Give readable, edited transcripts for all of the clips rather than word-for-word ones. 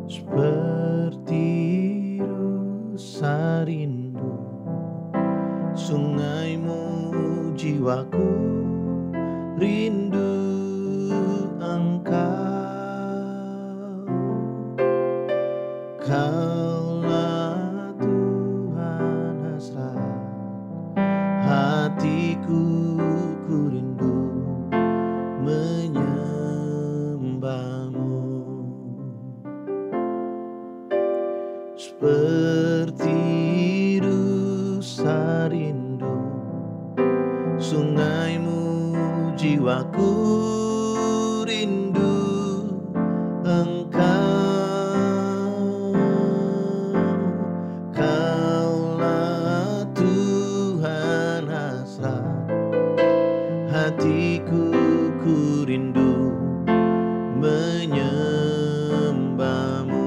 Seperti rusa rindu sungaimu, jiwaku rindu Engkau. Kaulah Tuhan hasrat hatiku, ku rindu menyembahmu. Seperti rusa rindu sungaimu, jiwaku rindu Engkau. Kaulah Tuhan hasrat hatiku, ku rindu menyembahmu.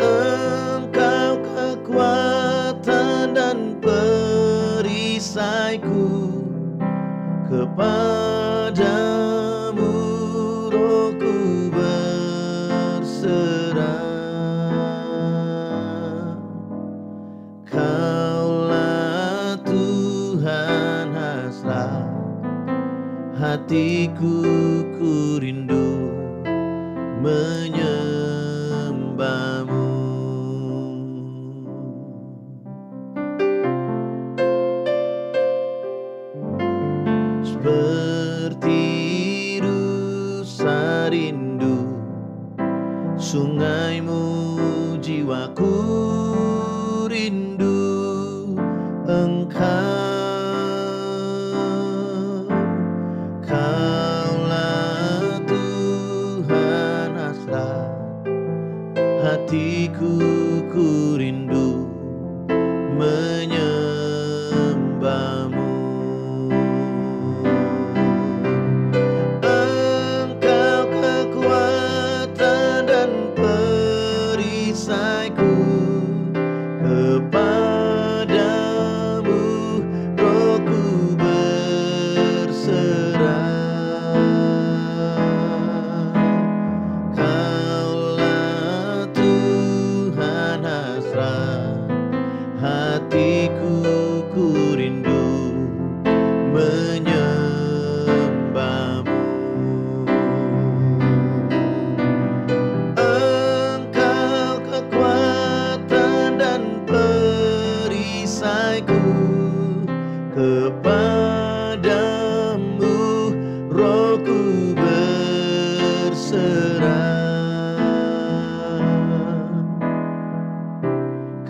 Engkau kekuatan dan perisaiku, kepadamu rohku berserah. Kaulah Tuhan hasrat hatiku, ku rindu menyembahmu. Seperti rusa rindu sungaimu, jiwaku rindu Engkau. Kaulah Tuhan hasrat hatiku, ku rindu menyembahmu. Engkau kekuatan dan perisaiku, kepadamu rohku berserah. Kaulah Tuhan hasrat hatiku, ku rindu menyembahmu. Engkau kekuatan dan perisaiku, kepadamu rohku berserah.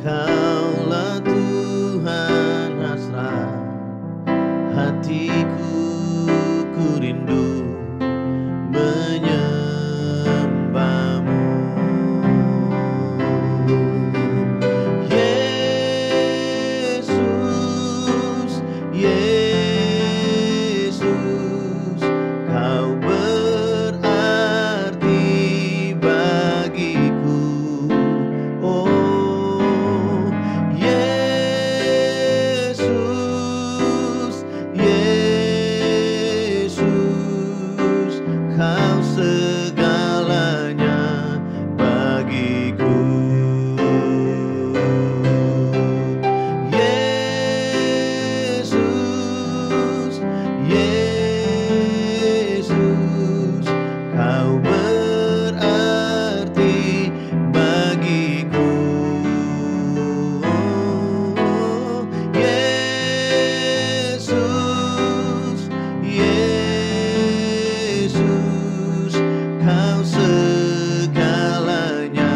Kaulah Tuhan hasrat hatiku, ku rindu menyembahmu. Yesus, Yesus, kau berarti bagiku. Oh, Yesus, Yesus, kau segalanya bagiku. Yesus, Yesus, kau berarti bagiku. Yesus, Yesus, kau segalanya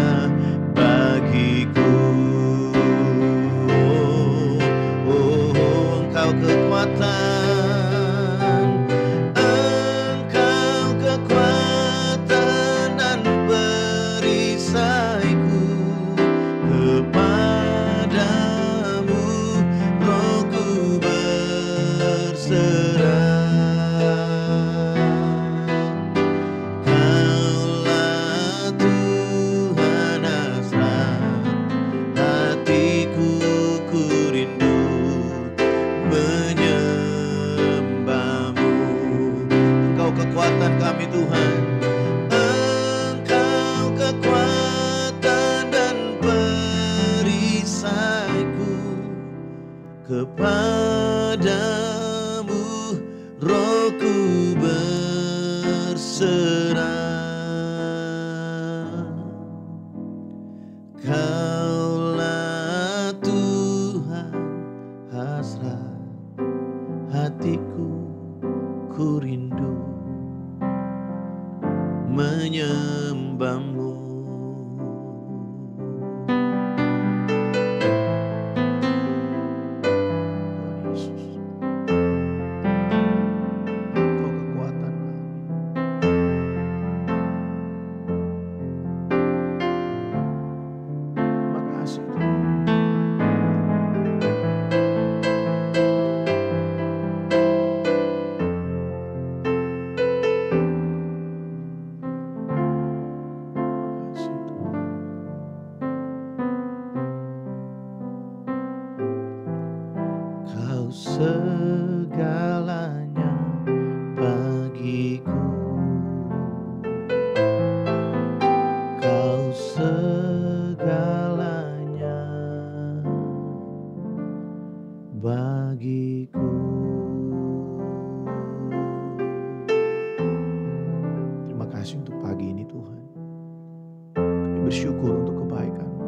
bagiku. Engkau kekuatan, Engkau kekuatan dan perisaiku, kepadamu rohku berserah. Kaulah Tuhan hasrat hatiku, ku rindu menyembahmu. Engkau kekuatan kami Tuhan, rindu menyembahmu. Tuhan Yesus, Engkau kekuatan kami. Terima kasih Tuhan. Kau segalanya bagiku, Kau segalanya bagiku. Terima kasih untuk pagi ini Tuhan. Kami bersyukur untuk kebaikan-Mu.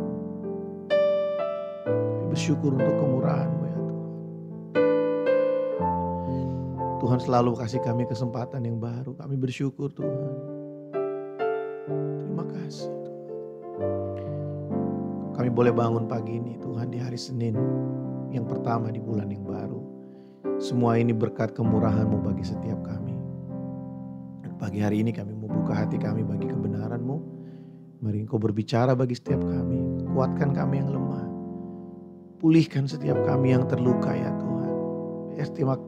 Kami bersyukur untuk kemurahan-Mu ya Tuhan. Tuhan selalu kasih kami kesempatan yang baru. Kami bersyukur Tuhan. Terima kasih Tuhan. Kami boleh bangun pagi ini Tuhan di hari Senin yang pertama di bulan yang baru. Semua ini berkat kemurahan-Mu bagi setiap kami. Dan pagi hari ini kami mau buka hati kami bagi kebenaran-Mu. Mari Engkau berbicara bagi setiap kami. Kuatkan kami yang lemah. Pulihkan setiap kami yang terluka ya Tuhan.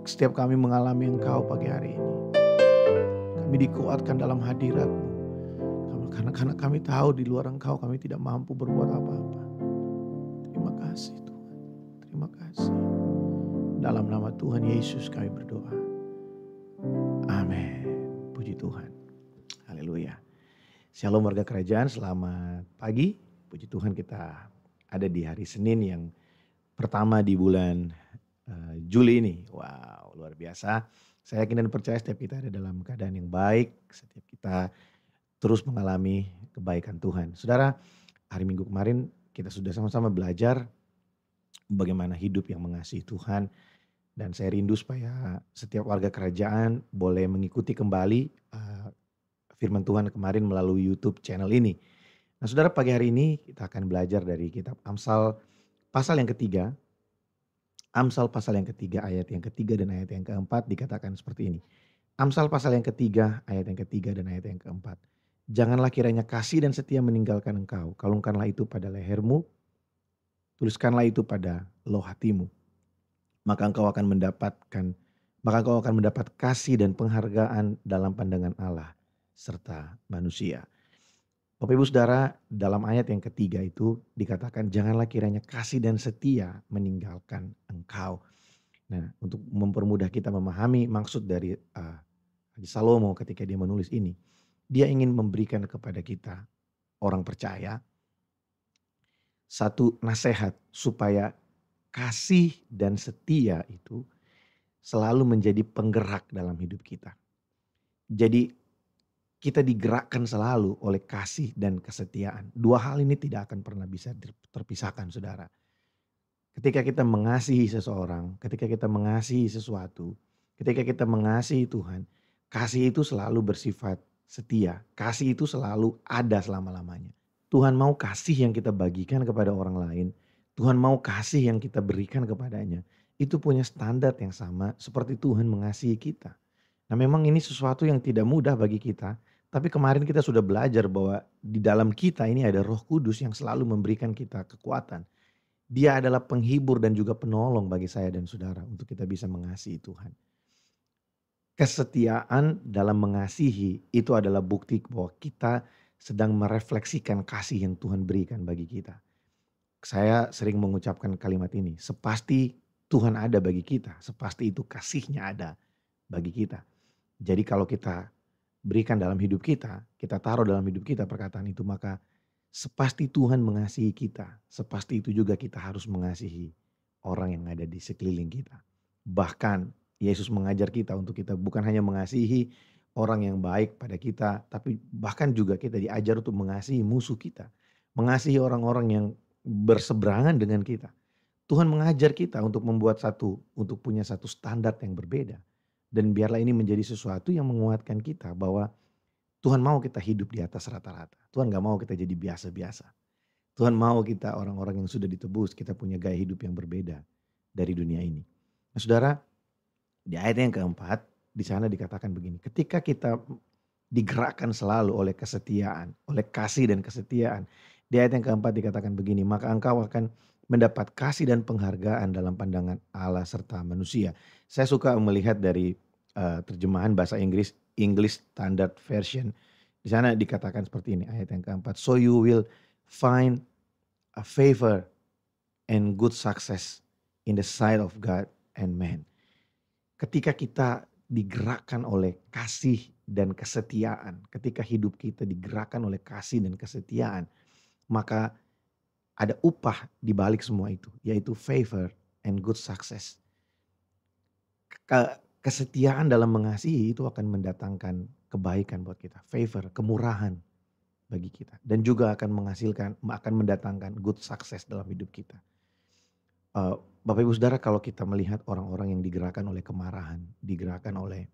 Setiap kami mengalami Engkau pagi hari ini. Kami dikuatkan dalam hadirat-Mu. Karena kami tahu di luar Engkau kami tidak mampu berbuat apa-apa. Terima kasih Tuhan. Terima kasih. Dalam nama Tuhan Yesus kami berdoa. Amin. Puji Tuhan. Haleluya. Shalom warga kerajaan, selamat pagi. Puji Tuhan kita ada di hari Senin yang pertama di bulan Juli ini. Wow, luar biasa. Saya yakin dan percaya setiap kita ada dalam keadaan yang baik. Setiap kita terus mengalami kebaikan Tuhan. Saudara, hari Minggu kemarin kita sudah sama-sama belajar bagaimana hidup yang mengasihi Tuhan. Dan saya rindu supaya setiap warga kerajaan boleh mengikuti kembali firman Tuhan kemarin melalui YouTube channel ini. Nah saudara, pagi hari ini kita akan belajar dari kitab Amsal pasal yang ketiga. Amsal pasal yang ketiga, ayat yang ketiga dan ayat yang keempat dikatakan seperti ini. Amsal pasal yang ketiga, ayat yang ketiga dan ayat yang keempat. Janganlah kiranya kasih dan setia meninggalkan engkau. Kalungkanlah itu pada lehermu, tuliskanlah itu pada loh hatimu. Maka engkau akan mendapat kasih dan penghargaan dalam pandangan Allah serta manusia. Bapak Ibu Saudara, dalam ayat yang ketiga itu dikatakan janganlah kiranya kasih dan setia meninggalkan engkau. Nah, untuk mempermudah kita memahami maksud dari Haji Salomo ketika dia menulis ini, dia ingin memberikan kepada kita orang percaya satu nasihat supaya kasih dan setia itu selalu menjadi penggerak dalam hidup kita. Jadi kita digerakkan selalu oleh kasih dan kesetiaan. Dua hal ini tidak akan pernah bisa terpisahkan saudara. Ketika kita mengasihi seseorang, ketika kita mengasihi sesuatu, ketika kita mengasihi Tuhan, kasih itu selalu bersifat setia. Kasih itu selalu ada selama-lamanya. Tuhan mau kasih yang kita bagikan kepada orang lain, Tuhan mau kasih yang kita berikan kepadanya, itu punya standar yang sama seperti Tuhan mengasihi kita. Nah memang ini sesuatu yang tidak mudah bagi kita, tapi kemarin kita sudah belajar bahwa di dalam kita ini ada Roh Kudus yang selalu memberikan kita kekuatan. Dia adalah penghibur dan juga penolong bagi saya dan saudara untuk kita bisa mengasihi Tuhan. Kesetiaan dalam mengasihi itu adalah bukti bahwa kita sedang merefleksikan kasih yang Tuhan berikan bagi kita. Saya sering mengucapkan kalimat ini, sepasti Tuhan ada bagi kita, sepasti itu kasihnya ada bagi kita. Jadi kalau kita berikan dalam hidup kita taruh dalam hidup kita perkataan itu, maka sepasti Tuhan mengasihi kita. Sepasti itu juga kita harus mengasihi orang yang ada di sekeliling kita. Bahkan Yesus mengajar kita untuk kita bukan hanya mengasihi orang yang baik pada kita, tapi bahkan juga kita diajar untuk mengasihi musuh kita. Mengasihi orang-orang yang berseberangan dengan kita. Tuhan mengajar kita untuk punya satu standar yang berbeda. Dan biarlah ini menjadi sesuatu yang menguatkan kita bahwa Tuhan mau kita hidup di atas rata-rata. Tuhan gak mau kita jadi biasa-biasa. Tuhan mau kita orang-orang yang sudah ditebus, kita punya gaya hidup yang berbeda dari dunia ini. Nah, saudara, di ayat yang keempat, di sana dikatakan begini, ketika kita digerakkan selalu oleh kesetiaan, oleh kasih dan kesetiaan. Di ayat yang keempat dikatakan begini, maka engkau akan mendapat kasih dan penghargaan dalam pandangan Allah serta manusia. Saya suka melihat dari terjemahan bahasa Inggris, English Standard Version. Di sana dikatakan seperti ini ayat yang keempat. So you will find a favor and good success in the sight of God and man. Ketika kita digerakkan oleh kasih dan kesetiaan, ketika hidup kita digerakkan oleh kasih dan kesetiaan, maka ada upah di balik semua itu, yaitu favor and good success. Kesetiaan dalam mengasihi itu akan mendatangkan kebaikan buat kita, favor, kemurahan bagi kita, dan juga akan mendatangkan good success dalam hidup kita. Bapak Ibu Saudara, kalau kita melihat orang-orang yang digerakkan oleh kemarahan, digerakkan oleh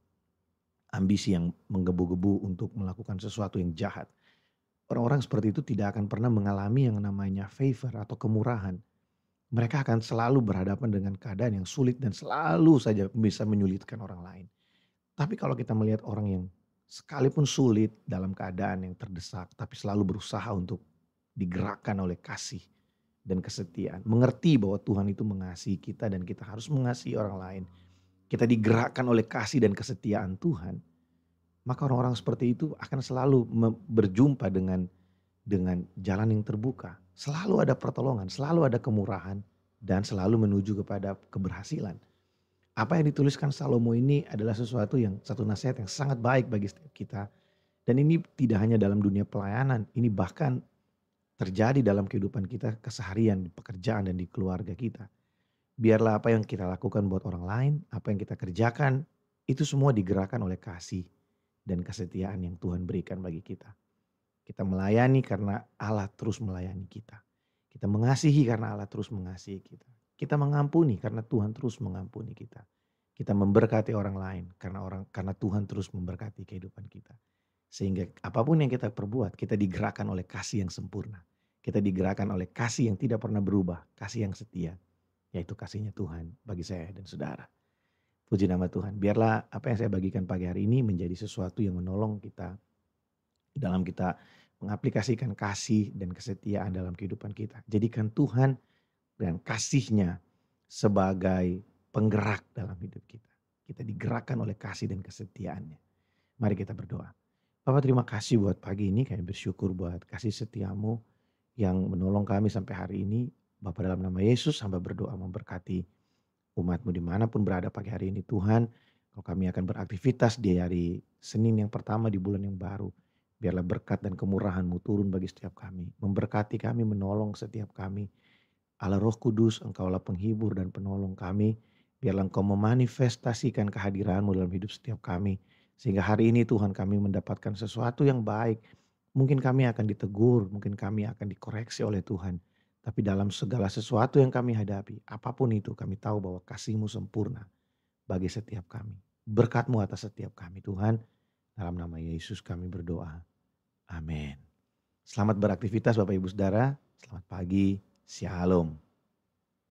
ambisi yang menggebu-gebu untuk melakukan sesuatu yang jahat, orang-orang seperti itu tidak akan pernah mengalami yang namanya favor atau kemurahan. Mereka akan selalu berhadapan dengan keadaan yang sulit dan selalu saja bisa menyulitkan orang lain. Tapi kalau kita melihat orang yang sekalipun sulit dalam keadaan yang terdesak, tapi selalu berusaha untuk digerakkan oleh kasih dan kesetiaan. Mengerti bahwa Tuhan itu mengasihi kita dan kita harus mengasihi orang lain. Kita digerakkan oleh kasih dan kesetiaan Tuhan. Maka orang-orang seperti itu akan selalu berjumpa dengan jalan yang terbuka. Selalu ada pertolongan, selalu ada kemurahan, dan selalu menuju kepada keberhasilan. Apa yang dituliskan Salomo ini adalah sesuatu yang satu nasihat yang sangat baik bagi setiap kita. Dan ini tidak hanya dalam dunia pelayanan, ini bahkan terjadi dalam kehidupan kita keseharian, di pekerjaan dan di keluarga kita. Biarlah apa yang kita lakukan buat orang lain, apa yang kita kerjakan, itu semua digerakkan oleh kasih dan kesetiaan yang Tuhan berikan bagi kita. Kita melayani karena Allah terus melayani kita. Kita mengasihi karena Allah terus mengasihi kita. Kita mengampuni karena Tuhan terus mengampuni kita. Kita memberkati orang lain karena Tuhan terus memberkati kehidupan kita. Sehingga apapun yang kita perbuat, kita digerakkan oleh kasih yang sempurna. Kita digerakkan oleh kasih yang tidak pernah berubah, kasih yang setia, yaitu kasihnya Tuhan bagi saya dan saudara. Puji nama Tuhan. Biarlah apa yang saya bagikan pagi hari ini menjadi sesuatu yang menolong kita dalam kita mengaplikasikan kasih dan kesetiaan dalam kehidupan kita. Jadikan Tuhan dan kasihnya sebagai penggerak dalam hidup kita. Kita digerakkan oleh kasih dan kesetiaannya. Mari kita berdoa. Bapak, terima kasih buat pagi ini, kami bersyukur buat kasih setiamu yang menolong kami sampai hari ini. Bapak, dalam nama Yesus hamba berdoa memberkati umatmu dimanapun berada pagi hari ini Tuhan. Kalau kami akan beraktivitas di hari Senin yang pertama di bulan yang baru, biarlah berkat dan kemurahan-Mu turun bagi setiap kami. Memberkati kami, menolong setiap kami. Allah Roh Kudus, Engkaulah penghibur dan penolong kami. Biarlah Engkau memanifestasikan kehadiran-Mu dalam hidup setiap kami. Sehingga hari ini Tuhan kami mendapatkan sesuatu yang baik. Mungkin kami akan ditegur, mungkin kami akan dikoreksi oleh Tuhan. Tapi dalam segala sesuatu yang kami hadapi, apapun itu kami tahu bahwa kasih-Mu sempurna bagi setiap kami. Berkat-Mu atas setiap kami Tuhan. Dalam nama Yesus kami berdoa. Amin. Selamat beraktivitas Bapak Ibu Saudara. Selamat pagi. Shalom.